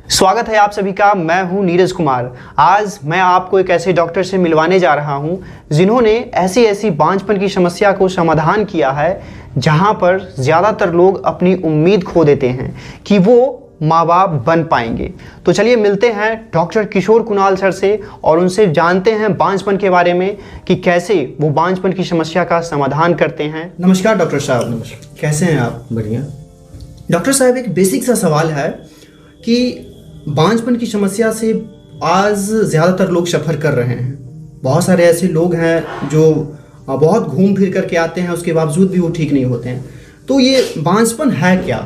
स्वागत है आप सभी का। मैं हूं नीरज कुमार। आज मैं आपको एक ऐसे डॉक्टर से मिलवाने जा रहा हूं जिन्होंने ऐसी बांझपन की समस्या को समाधान किया है, जहां पर ज़्यादातर लोग अपनी उम्मीद खो देते हैं कि वो माँ बाप बन पाएंगे। तो चलिए मिलते हैं डॉक्टर किशोर कुणाल सर से और उनसे जानते हैं बांझपन के बारे में कि कैसे वो बांझपन की समस्या का समाधान करते हैं। नमस्कार डॉक्टर साहब। नमस्कार। कैसे हैं आप? बढ़िया। डॉक्टर साहब, एक बेसिक सा सवाल है कि बांझपन की समस्या से आज ज़्यादातर लोग सफ़र कर रहे हैं। बहुत सारे ऐसे लोग हैं जो बहुत घूम फिर करके आते हैं, उसके बावजूद भी वो ठीक नहीं होते हैं। तो ये बांझपन है क्या?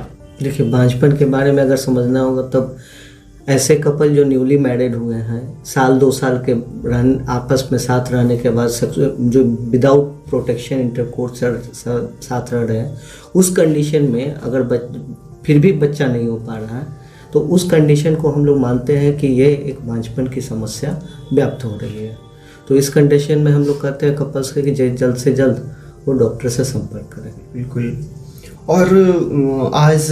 देखिए, बांझपन के बारे में अगर समझना होगा तब ऐसे कपल जो न्यूली मैरिड हुए हैं, साल 2 साल के आपस में साथ रहने के बाद जो विदाउट प्रोटेक्शन इंटरकोर्स साथ रह रहे हैं, उस कंडीशन में अगर फिर भी बच्चा नहीं हो पा रहा है तो उस कंडीशन को हम लोग मानते हैं कि ये एक बांझपन की समस्या व्याप्त हो रही है। तो इस कंडीशन में हम लोग कहते हैं कपल्स के कि जल्द से जल्द वो डॉक्टर से संपर्क करें। बिल्कुल। और आज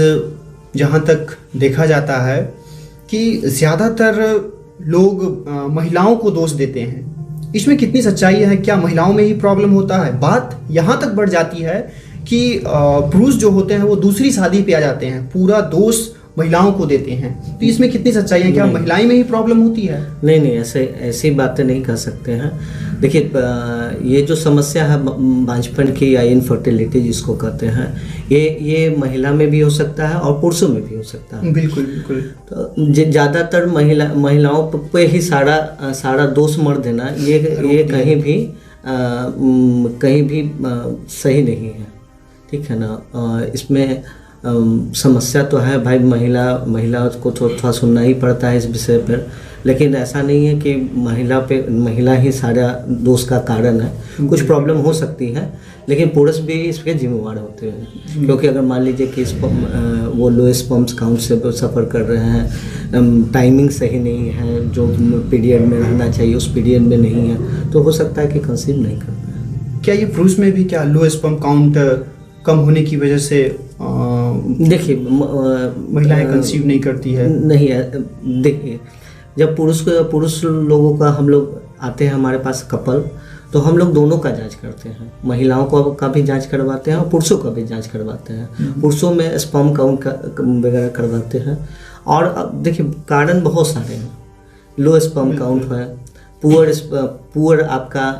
जहाँ तक देखा जाता है कि ज़्यादातर लोग महिलाओं को दोष देते हैं, इसमें कितनी सच्चाई है? क्या महिलाओं में ही प्रॉब्लम होता है? बात यहाँ तक बढ़ जाती है कि पुरुष जो होते हैं वो दूसरी शादी पे आ जाते हैं, पूरा दोष महिलाओं को देते हैं। तो इसमें कितनी सच्चाई है? क्या महिलाएं में ही प्रॉब्लम होती है? नहीं, ऐसी बातें नहीं कह सकते हैं। देखिए, ये जो समस्या है बांझपन की या इनफर्टिलिटी जिसको कहते हैं, ये महिला में भी हो सकता है और पुरुषों में भी हो सकता है। बिल्कुल बिल्कुल। तो ज़्यादातर महिलाओं पे ही सारा दोष मर देना ये कहीं भी सही नहीं है। ठीक है ना। इसमें समस्या तो है भाई, महिला को थोड़ा सुनना ही पड़ता है इस विषय पर, लेकिन ऐसा नहीं है कि महिला ही सारा दोष का कारण है। कुछ प्रॉब्लम हो सकती है, लेकिन पुरुष भी इसके जिम्मेवार होते हैं। क्योंकि अगर मान लीजिए कि वो लो स्पर्म काउंट से सफ़र कर रहे हैं, टाइमिंग सही नहीं है, जो पीरियड में रहना चाहिए उस पीरियड में नहीं है, तो हो सकता है कि कंसीव नहीं कर पाए। क्या ये पुरुष में भी क्या लो स्पर्म काउंट कम होने की वजह से देखिए महिलाएं कंसीव नहीं करती है? नहीं है। देखिए, जब पुरुष लोगों का हम लोग आते हैं हमारे पास कपल, तो हम लोग दोनों का जांच करते हैं। महिलाओं का भी जांच करवाते हैं और पुरुषों का भी जांच करवाते हैं। पुरुषों में स्पर्म काउंट वगैरह करवाते हैं। और अब देखिए, कारण बहुत सारे हैं। लो स्पर्म काउंट है, पुअर आपका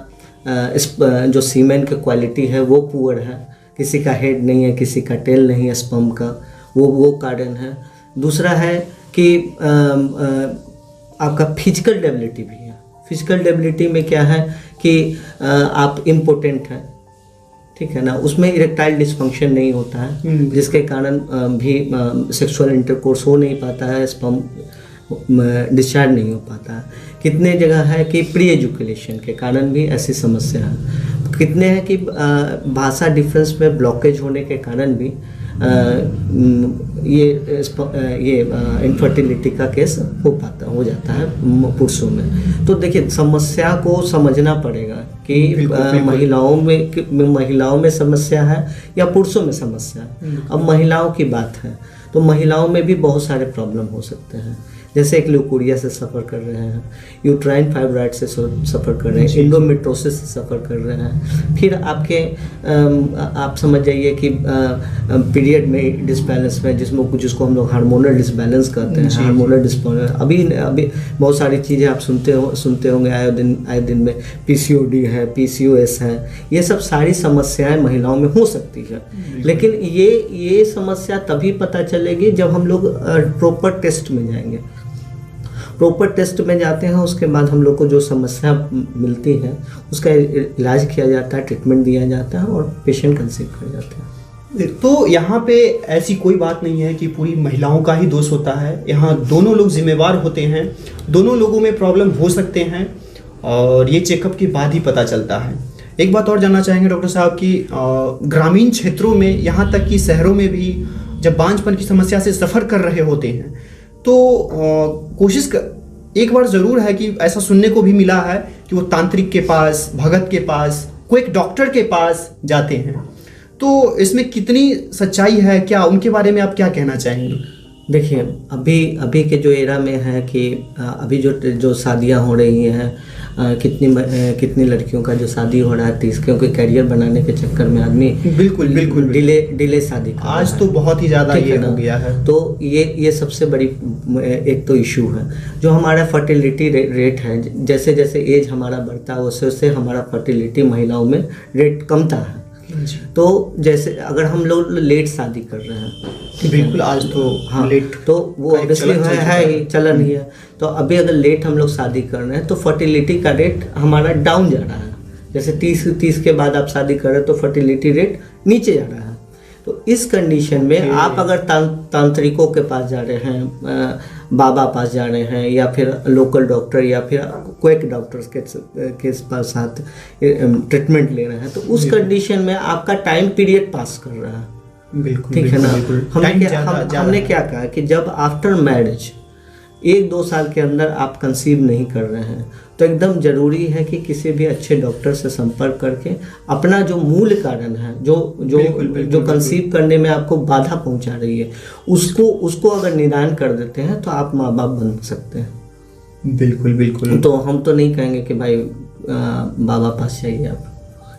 जो सीमेन की क्वालिटी है वो पुअर है, किसी का हेड नहीं है, किसी का टेल नहीं है स्पर्म का, वो कारण है। दूसरा है कि आपका फिजिकल डेबिलिटी भी है। फिजिकल डेबिलिटी में क्या है कि आप इम्पोर्टेंट हैं, ठीक है ना, उसमें इरेक्टाइल डिसफंक्शन नहीं होता है, जिसके कारण भी सेक्सुअल इंटरकोर्स हो नहीं पाता है, स्पर्म डिस्चार्ज नहीं हो पाता है। कितने जगह है कि प्री एजुकेशन के कारण भी ऐसी समस्या है। कितने हैं कि भाषा डिफरेंस में ब्लॉकेज होने के कारण भी ये इनफर्टिलिटी का केस हो जाता है पुरुषों में। तो देखिए, समस्या को समझना पड़ेगा कि महिलाओं में समस्या है या पुरुषों में समस्या है। अब महिलाओं की बात है तो महिलाओं में भी बहुत सारे प्रॉब्लम हो सकते हैं। जैसे एक ल्यूकोरिया से सफ़र कर रहे हैं, यूट्राइन फाइब्राइड से सफ़र कर रहे हैं, इंडोमेट्रोसिस से सफ़र कर रहे हैं, फिर आप समझ जाइए कि पीरियड में डिसबैलेंस में जिसको हम लोग हार्मोनल डिसबैलेंस कहते हैं, हार्मोनल डिसबैलेंस। अभी बहुत सारी चीज़ें आप सुनते होंगे आए दिन में, PCOD है, PCOS है, ये सब सारी समस्याएं महिलाओं में हो सकती है। लेकिन ये समस्या तभी पता चलेगी जब हम लोग प्रॉपर टेस्ट में जाएंगे। प्रॉपर टेस्ट में जाते हैं, उसके बाद हम लोग को जो समस्या मिलती है उसका इलाज किया जाता है, ट्रीटमेंट दिया जाता है और पेशेंट कंसीव कर जाते हैं। तो यहाँ पे ऐसी कोई बात नहीं है कि पूरी महिलाओं का ही दोष होता है। यहाँ दोनों लोग जिम्मेवार होते हैं, दोनों लोगों में प्रॉब्लम हो सकते हैं और ये चेकअप के बाद ही पता चलता है। एक बात और जानना चाहेंगे डॉक्टर साहब कि ग्रामीण क्षेत्रों में, यहाँ तक कि शहरों में भी जब बांझपन की समस्या से सफ़र कर रहे होते हैं तो एक बार ज़रूर है कि ऐसा सुनने को भी मिला है कि वो तांत्रिक के पास, भगत के पास, कोई एक डॉक्टर के पास जाते हैं। तो इसमें कितनी सच्चाई है? क्या उनके बारे में आप क्या कहना चाहेंगे? देखिए, अभी के जो एरा में है कि अभी जो शादियां हो रही हैं, कितनी लड़कियों का जो शादी हो रहा है 30, क्योंकि करियर बनाने के चक्कर में आदमी बिल्कुल डिले शादी कर आज तो बहुत ही ज़्यादा ये हो गया है। तो ये सबसे बड़ी एक तो इशू है। जो हमारा फर्टिलिटी रेट है, जैसे जैसे एज हमारा बढ़ता है वैसे वैसे हमारा फर्टिलिटी महिलाओं में रेट कमता है। तो जैसे अगर हम लोग लेट शादी कर रहे हैं, बिल्कुल आज तो हाँ, लेट तो वो ऑब्वियसली है ही, चलन ही है। तो अभी अगर लेट हम लोग शादी कर रहे हैं तो फर्टिलिटी का रेट हमारा डाउन जा रहा है। जैसे 30 के बाद आप शादी कर रहे हैं तो फर्टिलिटी रेट नीचे जा रहा है। तो इस कंडीशन में आप अगर तांत्रिकों के पास जा रहे हैं, बाबा पास जा रहे हैं, या फिर लोकल डॉक्टर या फिर क्विक डॉक्टर्स के पास साथ ट्रीटमेंट ले रहे हैं, तो उस कंडीशन में आपका टाइम पीरियड पास कर रहा है। बिल्कुल, ठीक है ना। हमने क्या कहा कि जब आफ्टर मैरिज 1-2 साल के अंदर आप कंसीव नहीं कर रहे हैं तो एकदम जरूरी है कि किसी भी अच्छे डॉक्टर से संपर्क करके अपना जो मूल कारण है, जो कंसीव करने में आपको बाधा पहुंचा रही है, उसको अगर निदान कर देते हैं तो आप माँ बाप बन सकते हैं। बिल्कुल। तो हम तो नहीं कहेंगे कि भाई बाबा पास चाहिए आप,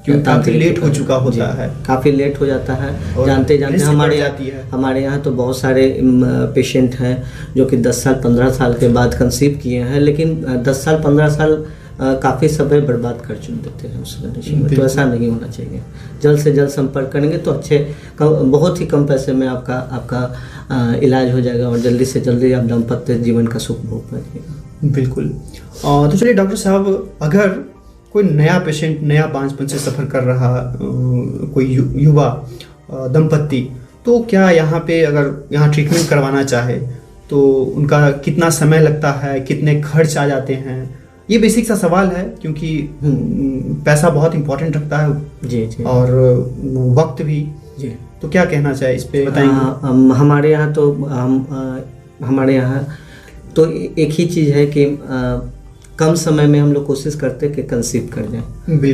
क्योंकि काफी लेट हो चुका होता है, काफ़ी लेट हो जाता है। जानते हमारे यहाँ तो बहुत सारे पेशेंट हैं जो कि 10 साल 15 साल के बाद कंसीव किए हैं, लेकिन 10 साल 15 साल काफ़ी समय बर्बाद कर देते हैं उस कंडीशन में। तो ऐसा नहीं होना चाहिए। जल्द से जल्द संपर्क करेंगे तो बहुत ही कम पैसे में आपका इलाज हो जाएगा और जल्दी से जल्दी आप दाम्पत्य जीवन का सुख भोग पाइएगा। बिल्कुल। तो चलिए डॉक्टर साहब, अगर कोई नया पेशेंट नया बांझपन से सफ़र कर रहा कोई युवा दंपत्ति, तो क्या यहाँ पे अगर यहाँ ट्रीटमेंट करवाना चाहे तो उनका कितना समय लगता है, कितने खर्च आ जाते हैं? ये बेसिक सा सवाल है, क्योंकि पैसा बहुत इम्पोर्टेंट रखता है जी। और वक्त भी जी। तो क्या कहना चाहे इस पे बताएंगे? हमारे यहाँ तो एक ही चीज़ है कि कम समय में हम लोग कोशिश करते हैं कि कंसीव कर जाए,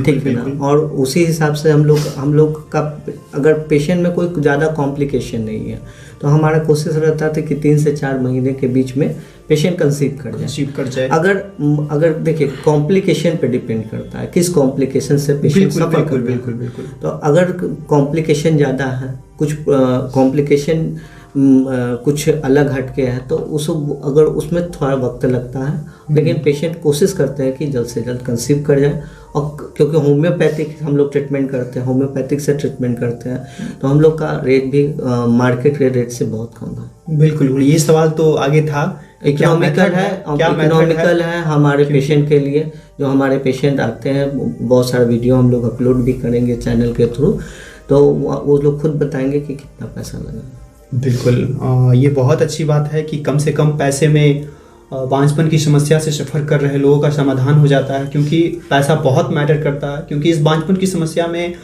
ठीक है ना। और उसी हिसाब से हम लोग का अगर पेशेंट में कोई ज़्यादा कॉम्प्लिकेशन नहीं है तो हमारा कोशिश रहता था कि 3 से 4 महीने के बीच में पेशेंट कंसीव कर जाए। अगर देखिए, कॉम्प्लिकेशन पे डिपेंड करता है किस कॉम्प्लिकेशन से पेशेंट सफर कर रहा है। बिल्कुल। तो अगर कॉम्प्लिकेशन ज़्यादा है, कुछ कॉम्प्लिकेशन कुछ अलग हटके है, तो अगर उसमें थोड़ा वक्त लगता है, लेकिन पेशेंट कोशिश करते हैं कि जल्द से जल्द कंसीव कर जाए। और क्योंकि होम्योपैथिक हम लोग ट्रीटमेंट करते हैं, होम्योपैथिक से ट्रीटमेंट करते हैं, तो हम लोग का रेट भी मार्केट रेट से बहुत कम है। बिल्कुल, ये सवाल तो आगे था। इकोनॉमिकल है हमारे पेशेंट के लिए। जो हमारे पेशेंट आते हैं, बहुत सारा वीडियो हम लोग अपलोड भी करेंगे चैनल के थ्रू, तो वो लोग खुद बताएंगे कि कितना पैसा लगा। बिल्कुल, ये बहुत अच्छी बात है कि कम से कम पैसे में बांझपन की समस्या से सफ़र कर रहे लोगों का समाधान हो जाता है, क्योंकि पैसा बहुत मैटर करता है। क्योंकि इस बांझपन की समस्या में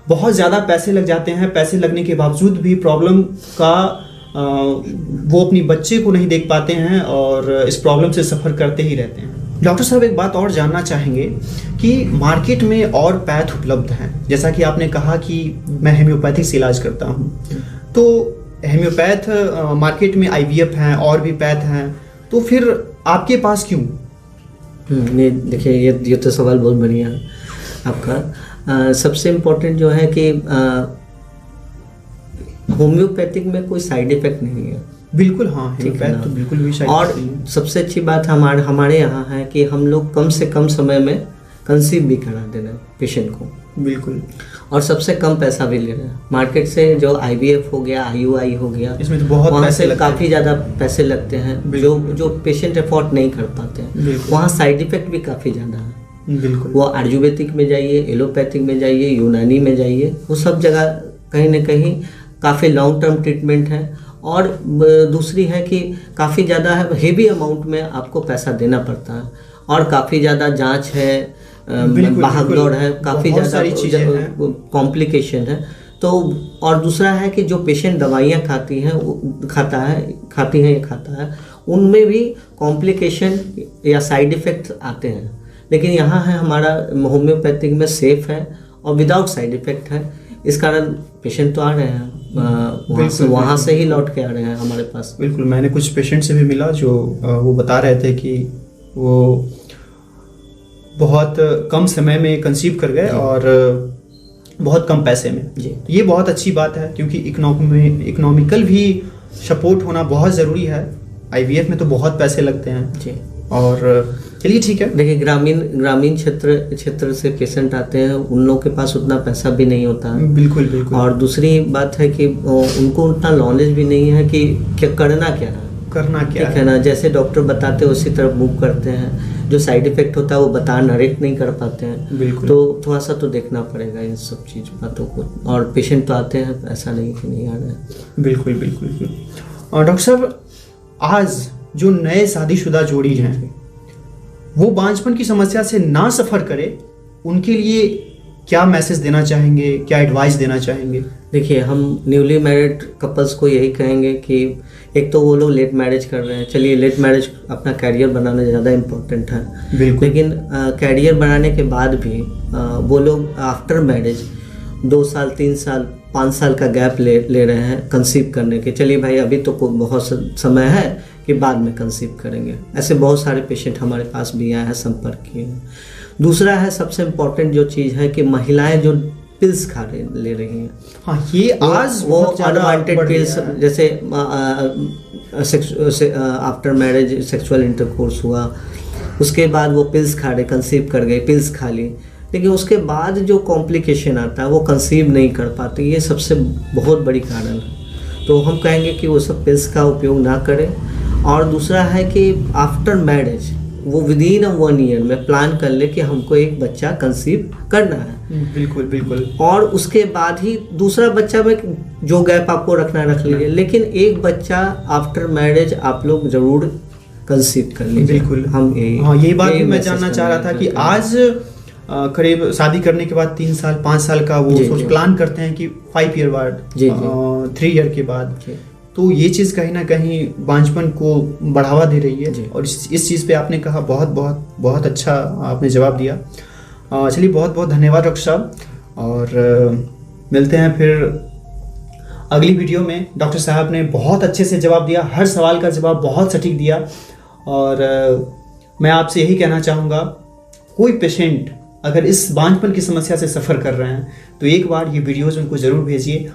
बहुत ज़्यादा पैसे लग जाते हैं। पैसे लगने के बावजूद भी प्रॉब्लम का वो अपनी बच्चे को नहीं देख पाते हैं और इस प्रॉब्लम से सफ़र करते ही रहते हैं। डॉक्टर साहब, एक बात और जानना चाहेंगे कि मार्केट में और पैथ उपलब्ध हैं। जैसा कि आपने कहा कि मैं होम्योपैथिक से इलाज करता हूँ, तो हेम्योपैथ मार्केट में IVF हैं और भी पैथ हैं, तो फिर आपके पास क्यों? नहीं, देखिए, ये तो सवाल बहुत बढ़िया है आपका। सबसे इम्पोर्टेंट जो है कि होम्योपैथिक में कोई साइड इफेक्ट नहीं है। बिल्कुल, हाँ, होम्योपैथ तो बिल्कुल भी साइड और सबसे अच्छी बात हमारे यहाँ है कि हम लोग कम से कम समय में कंसीव भी करा देना पेशेंट को। बिल्कुल। और सबसे कम पैसा भी ले रहे हैं मार्केट से। जो IVF हो गया, IUI हो गया, इसमें तो बहुत पैसे काफ़ी ज़्यादा पैसे लगते हैं, जो पेशेंट अफोर्ड नहीं कर पाते हैं। वहाँ साइड इफेक्ट भी काफ़ी ज़्यादा है। बिल्कुल। वो आयुर्वेदिक में जाइए, एलोपैथिक में जाइए, यूनानी में जाइए, वो सब जगह कहीं ना कहीं काफ़ी लॉन्ग टर्म ट्रीटमेंट है। और दूसरी है कि काफ़ी ज़्यादा हेवी अमाउंट में आपको पैसा देना पड़ता है, और काफ़ी ज़्यादा जाँच है, भाग दौड़ है, काफ़ी ज़्यादा कॉम्प्लिकेशन है। तो और दूसरा है कि जो पेशेंट दवाइयाँ खाता है, उनमें भी कॉम्प्लिकेशन या साइड इफ़ेक्ट्स आते हैं। लेकिन यहाँ है हमारा होम्योपैथिक में सेफ है और विदाउट साइड इफ़ेक्ट है। इस कारण पेशेंट तो आ रहे हैं, वहाँ से ही लौट के आ रहे हैं हमारे पास। बिल्कुल, मैंने कुछ पेशेंट से भी मिला जो वो बता रहे थे कि वो बहुत कम समय में कंसीव कर गए और बहुत कम पैसे में। जी। तो ये बहुत अच्छी बात है, क्योंकि इकोनॉमिकल भी सपोर्ट होना बहुत ज़रूरी है। IVF में तो बहुत पैसे लगते हैं जी। और चलिए ठीक है। देखिए, ग्रामीण क्षेत्र से पेशेंट आते हैं, उन लोगों के पास उतना पैसा भी नहीं होता है। बिल्कुल बिल्कुल। और दूसरी बात है कि उनको उतना नॉलेज भी नहीं है कि क्या करना क्या है, ठीक है ना। जैसे डॉक्टर बताते हैं उसी तरफ मूव करते हैं, जो साइड इफेक्ट होता है वो नरेट नहीं कर पाते हैं। बिल्कुल। तो थोड़ा सा तो देखना पड़ेगा इन सब चीज़ बातों को। और पेशेंट तो आते हैं, ऐसा नहीं कि नहीं आ रहे हैं। बिल्कुल बिल्कुल बिल्कुल। और डॉक्टर साहब, आज जो नए शादीशुदा जोड़ी हैं वो बांझपन की समस्या से ना सफ़र करे, उनके लिए क्या मैसेज देना चाहेंगे, क्या एडवाइस देना चाहेंगे? देखिए, हम न्यूली मैरिड कपल्स को यही कहेंगे कि एक तो वो लोग लेट मैरिज कर रहे हैं, चलिए लेट मैरिज अपना कैरियर बनाना ज़्यादा इम्पोर्टेंट है। बिल्कुल। लेकिन कैरियर बनाने के बाद भी वो लोग आफ्टर मैरिज 2 साल 3 साल 5 साल का गैप ले रहे हैं कंसीव करने के। चलिए भाई, अभी तो बहुत समय है कि बाद में कंसीव करेंगे। ऐसे बहुत सारे पेशेंट हमारे पास भी आए हैं, संपर्क किए हैं। दूसरा है, सबसे इम्पोर्टेंट जो चीज़ है कि महिलाएं जो पिल्स ले रही हैं, हाँ, ये आज वो अनवांटेड पिल्स, जैसे आफ्टर मैरिज सेक्सुअल इंटरकोर्स हुआ, उसके बाद वो पिल्स खा रहे, कंसीव कर गए, पिल्स खा ली, लेकिन उसके बाद जो कॉम्प्लिकेशन आता है वो कंसीव नहीं कर पाते। ये सबसे बहुत बड़ी कारण है। तो हम कहेंगे कि वो सब पिल्स का उपयोग ना करें। और दूसरा है कि आफ्टर मैरिज वो विदिन 1 ईयर में प्लान कर ले कि हमको एक बच्चा कंसीव करना है। बिल्कुल बिल्कुल। और उसके बाद ही दूसरा बच्चा में जो गैप आपको रखना रख लीजिए, लेकिन एक बच्चा आफ्टर मैरिज आप लोग जरूर कंसीव कर लीजिए। बिल्कुल। हम यही बात भी मैं जानना चाह रहा था कि आज करीब शादी करने के बाद 3 साल 5 साल का वो सोच प्लान करते हैं कि 5 ईयर बाद, 3 ईयर के बाद, तो ये चीज़ कहीं ना कहीं बांझपन को बढ़ावा दे रही है। और इस चीज़ पे आपने कहा, बहुत बहुत बहुत अच्छा आपने जवाब दिया। चलिए, बहुत बहुत धन्यवाद डॉक्टर साहब, और मिलते हैं फिर अगली वीडियो में। डॉक्टर साहब ने बहुत अच्छे से जवाब दिया, हर सवाल का जवाब बहुत सटीक दिया। और मैं आपसे यही कहना चाहूँगा, कोई पेशेंट अगर इस बांझपन की समस्या से सफ़र कर रहे हैं तो एक बार ये वीडियोज़ उनको ज़रूर भेजिए।